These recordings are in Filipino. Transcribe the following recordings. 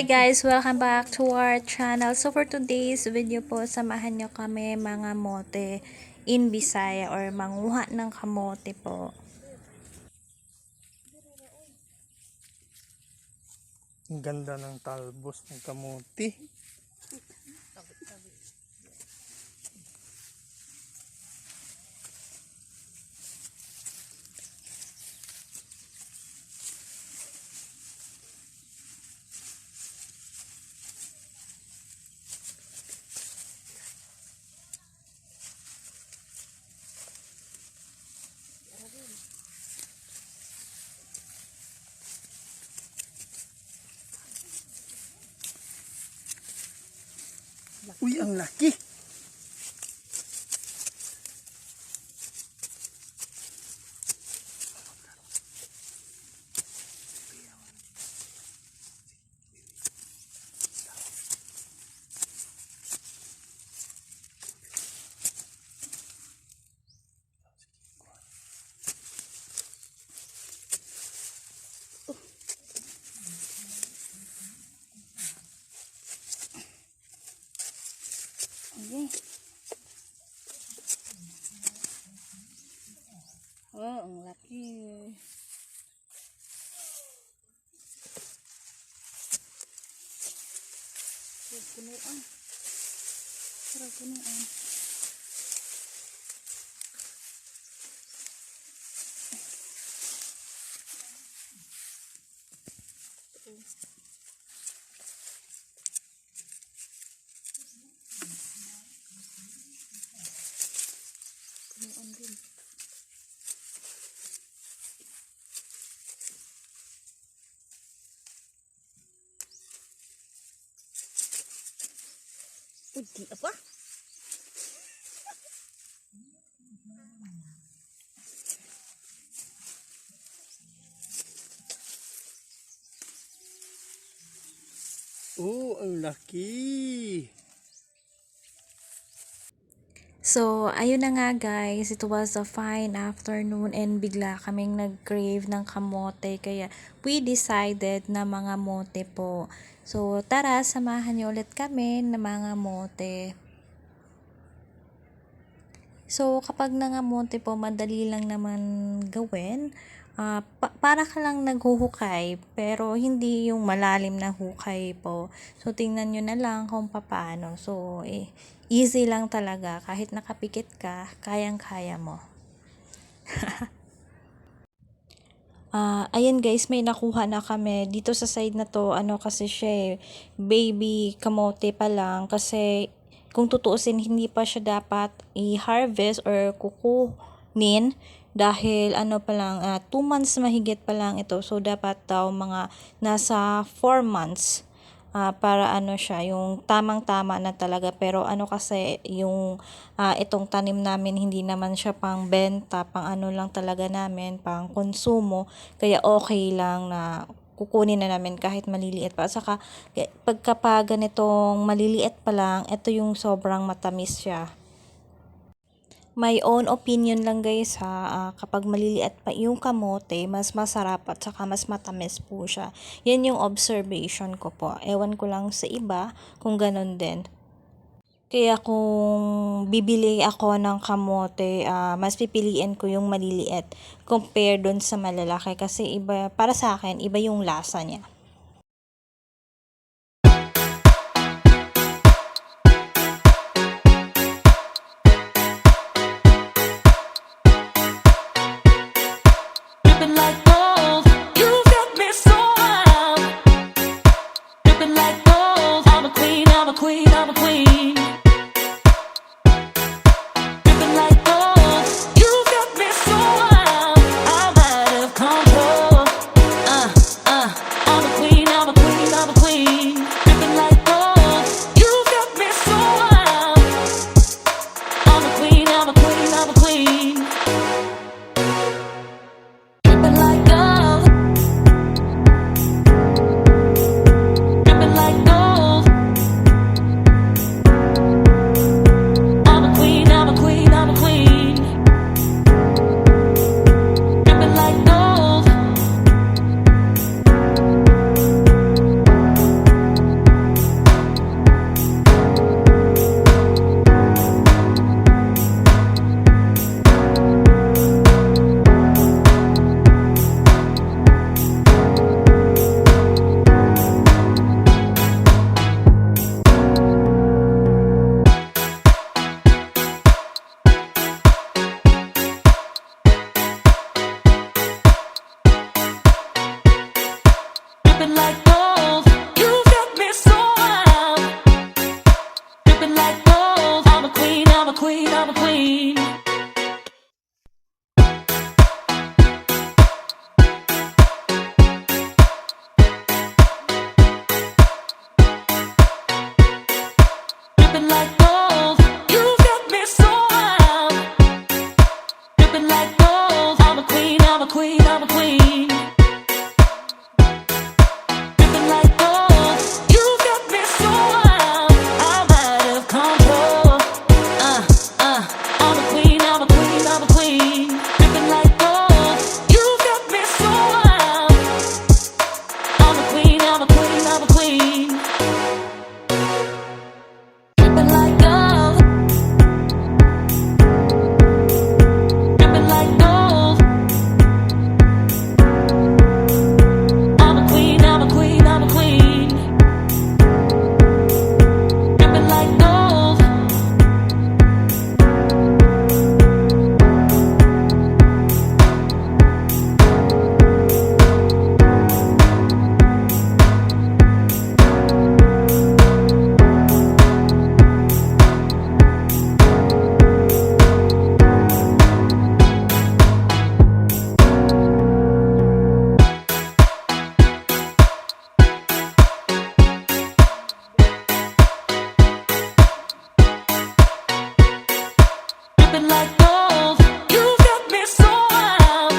Hi guys, welcome back to our channel. So for today's video po, samahan nyo kami mga mote in Bisaya or manguha ng kamote po. Ang ganda ng talbos ng kamote. Uy, ang laki! Okay. Oh, ang laki. Punuan. Sarap punuan. Punuan din. Pudi apa? Oh, ang laki! So, ayun na nga guys, it was a fine afternoon and bigla kaming nag-crave ng kamote kaya we decided na mga mote po. So, tara, samahan niyo ulit kami ng mga mote. So, kapag nangamote po, madali lang naman gawin. Para ka lang naghuhukay, pero hindi yung malalim na hukay po. So, tingnan nyo na lang kung paano. So, easy lang talaga. Kahit nakapikit ka, kayang-kaya mo. Ayan guys, may nakuha na kami. Dito sa side na to, kasi siya baby kamote pa lang. Kasi kung tutuusin, hindi pa siya dapat i-harvest or kukunin. Dahil pa lang, 2 months mahigit pa lang ito. So, dapat daw mga nasa 4 months. Para siya, yung tamang-tama na talaga. Pero kasi, yung itong tanim namin, hindi naman siya pang benta, pang lang talaga namin, pang konsumo. Kaya okay lang na kukunin na namin kahit maliliit pa. At saka, pagka ganitong maliliit pa lang, ito yung sobrang matamis siya. My own opinion lang guys ha, kapag maliliit pa yung kamote, mas masarap at saka mas matamis po siya. Yan yung observation ko po. Ewan ko lang sa iba kung ganun din. Kaya kung bibili ako ng kamote, mas pipiliin ko yung maliliit compare dun sa malalaki. Kasi iba, para sa akin, iba yung lasa niya. Dripping like gold. I'm a queen, I'm a queen, I'm a queen. Dripping like gold. You got me so wild. I'm out of control. I'm a queen, I'm a queen, I'm a queen. Dripping like gold. You got me so wild. I'm a queen, I'm a queen, I'm a queen. Dripping like gold. Dripping like gold. I'm a queen, I'm a queen, I'm a queen. Dripping like gold. Dripping like gold. You got me so wild.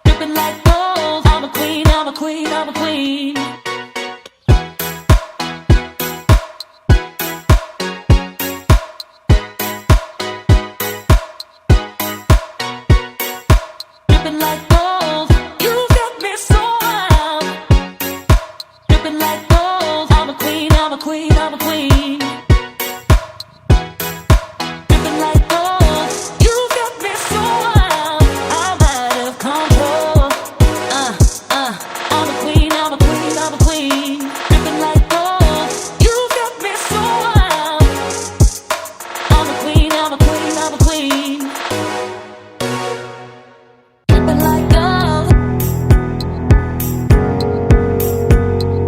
Dripping like gold. I'm a queen, I'm a queen, I'm a queen. Dripping like gold. You got me so wild. Dripping like gold. I'm a queen, I'm a queen, I'm a queen. Dripping like gold. You got me so wild. I'm out of control. I'm a queen, I'm a queen, I'm a queen. Dripping like gold. You got me so wild. I'm a queen, I'm a queen, I'm a queen. Dripping like gold.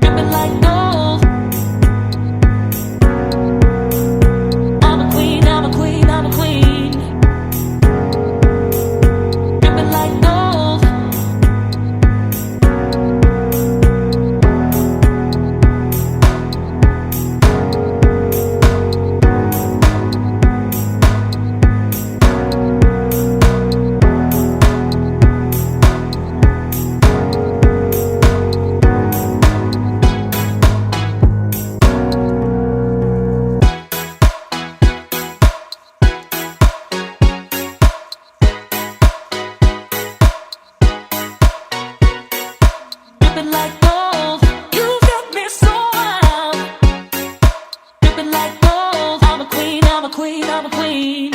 Dripping like gold. I'm a queen, I'm a queen, I'm a queen. Dripping like gold. Dripping like gold. You got me so wild. Dripping like gold. I'm a queen, I'm a queen, I'm a queen.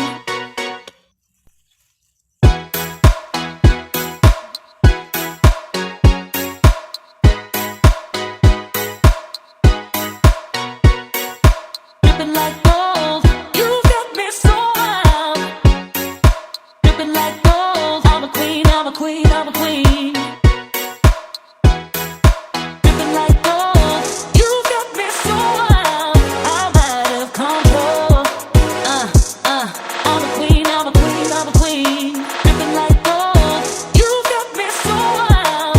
Dripping like gold. You got me so wild. Dripping like gold. I'm a queen, I'm a queen, I'm a queen. Dripping like gold. You got me so wild. I'm out of control. I'm a queen, I'm a queen, I'm a queen. Dripping like gold. You got me so wild.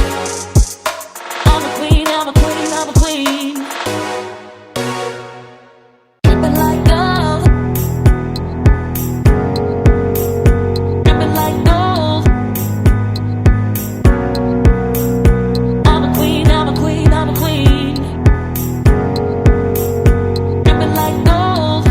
I'm a queen, I'm a queen, I'm a queen. Dripping like gold. Dripping like gold. I'm a queen, I'm a queen, I'm a queen. Dripping like gold.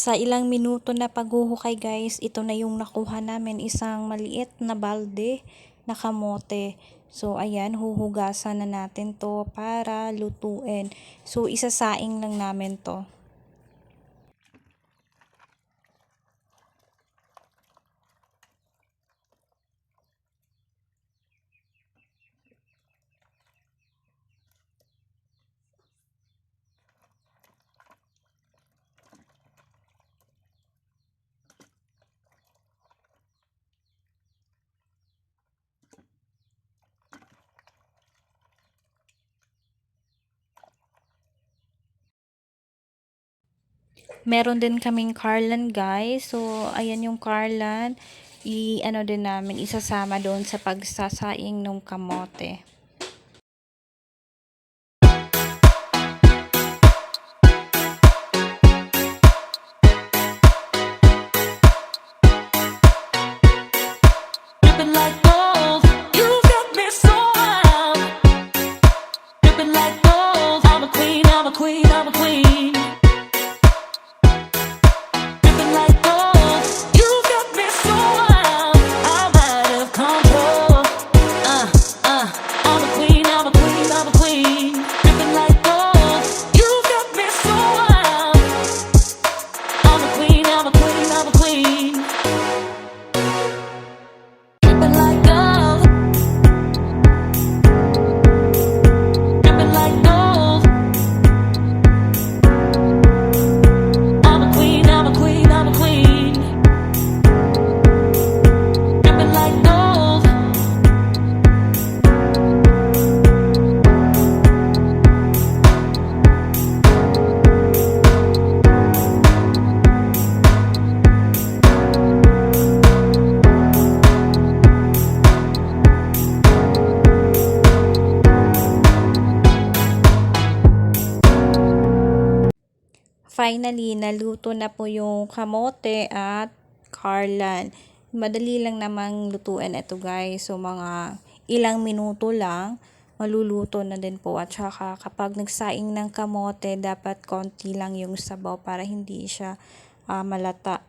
Sa ilang minuto na paghuhukay guys, ito na yung nakuha namin, isang maliit na balde na kamote. So ayan, huhugasan na natin to para lutuin. So isasaing lang namin to. Meron din kaming carlan guys. So, ayan yung carlan. I-ano din namin, isasama doon sa pagsasaing ng kamote. Dripping like gold, you got me so wild. Dripping like gold, I'm a queen, I'm a queen, I'm a queen. Dripping like gold, you got me so wild. I'm out of control. I'm a queen, I'm a queen, I'm a queen. Dripping like gold, you got me so wild. I'm a queen, I'm a queen, I'm a queen. Dripping like gold. Dripping like gold. I'm a queen, I'm a queen, I'm a queen. Dripping like gold. Finally, naluto na po yung kamote at carlan. Madali lang namang lutuin ito guys. So, mga ilang minuto lang, maluluto na din po. At saka kapag nagsaing ng kamote, dapat konti lang yung sabaw para hindi siya malata.